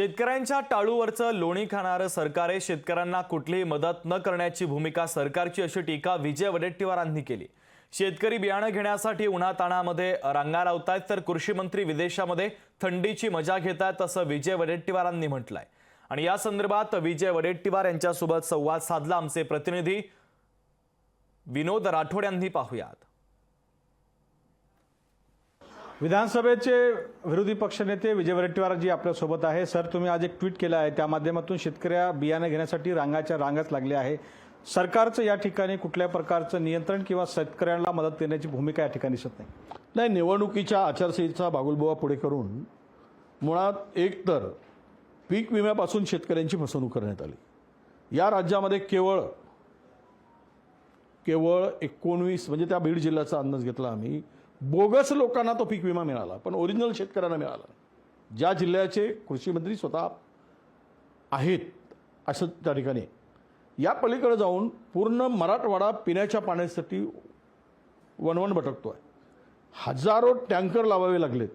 शेतकऱ्यांच्या टाळूवरचं लोणी खाणारं सरकार आहे. शेतकऱ्यांना कुठलीही मदत न करण्याची भूमिका सरकारची अशी टीका विजय वडेट्टीवारांनी केली. शेतकरी बियाणं घेण्यासाठी उन्हाताणामध्ये रांगा लावतायत तर कृषी मंत्री विदेशामध्ये थंडीची मजा घेतायत असं विजय वडेट्टीवारांनी म्हटलंय. आणि या संदर्भात विजय वडेट्टीवार यांच्यासोबत संवाद साधला आमचे प्रतिनिधी विनोद राठोड यांनी. पाहूयात. विधानसभेचे विरोधी पक्षनेते विजय वडेट्टीवारजी आपल्यासोबत आहे. सर, तुम्ही आज एक ट्विट केलं आहे, त्या माध्यमातून शेतकऱ्या बियाणे घेण्यासाठी रांगाच्या रांगच लागल्या आहे. सरकारचं या ठिकाणी कुठल्या प्रकारचं नियंत्रण किंवा शेतकऱ्यांना मदत देण्याची भूमिका या ठिकाणी दिसत नाही. निवडणुकीच्या आचारसंहितेचा बागुलबुवा पुढे करून मुळात एकतर पीक विम्यापासून शेतकऱ्यांची फसवणूक करण्यात आली. या राज्यामध्ये केवळ 19 म्हणजे त्या बीड जिल्ह्याचा अंदाज घेतला आम्ही, बोगस लोकांना तो पीक विमा मिळाला, पण ओरिजिनल शेतकऱ्यांना मिळाला. ज्या जिल्ह्याचे कृषी मंत्री स्वतः आहेत असं त्या ठिकाणी. या पलीकडे जाऊन पूर्ण मराठवाडा पिण्याच्या पाण्यासाठी वणवण भटकतो आहे. हजारो टँकर लावावे लागलेत.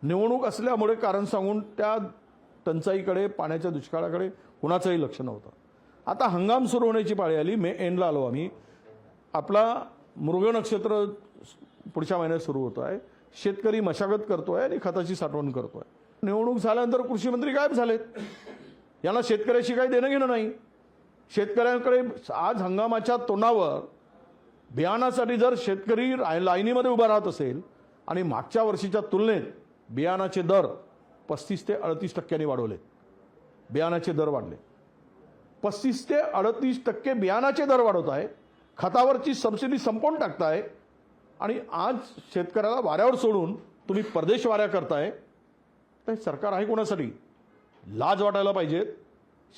निवडणूक असल्यामुळे कारण सांगून त्या टंचाईकडे, पाण्याच्या दुष्काळाकडे कुणाचंही लक्ष नव्हतं. आता हंगाम सुरू होण्याची पाळी आली. मे एंडला आलो आम्ही. आपला मृग नक्षत्र पुढच्या महिन्यात सुरू होतो आहे. शेतकरी मशागत करतोय आणि खताची साठवण करतोय. निवडणूक झाल्यानंतर कृषी मंत्री गायब झालेत. यांना शेतकऱ्याशी काही देणं घेणं नाही. शेतकऱ्यांकडे आज हंगामाच्या तोंडावर बियाणासाठी जर शेतकरी लाईनीमध्ये उभा राहत असेल आणि मागच्या वर्षीच्या तुलनेत बियाणाचे दर 35 ते 38% वाढवलेत. बियाणाचे दर वाढले. 35 ते 38% बियाणाचे दर वाढवत आहे. खतावरची सबसिडी संपवून टाकताय आणि आज शेतकऱ्याला वाऱ्यावर सोडून तुम्ही परदेश वाऱ्या करताय. तर सरकार आहे कोणासाठी? लाज वाटायला पाहिजे.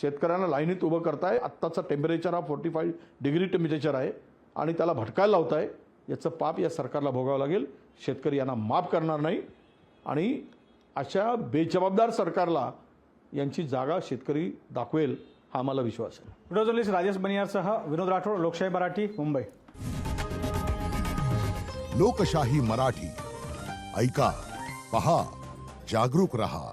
शेतकऱ्यांना लाईनीत उभं करताय. आत्ताचा टेम्परेचर हा 45 डिग्री टेम्परेचर आहे आणि त्याला भटकायला लावताय. याचं पाप या सरकारला भोगावं लागेल. शेतकरी यांना माफ करणार नाही आणि अशा बेजबाबदार सरकारला यांची जागा शेतकरी दाखवेल हा आम्हाला विश्वास आहे. व्हिडिओ जर्नलिस्ट राजेश बनियारसह विनोद राठोड, लोकशाही मराठी, मुंबई. लोकशाही मराठी ऐका, पहा, जागरूक रहा.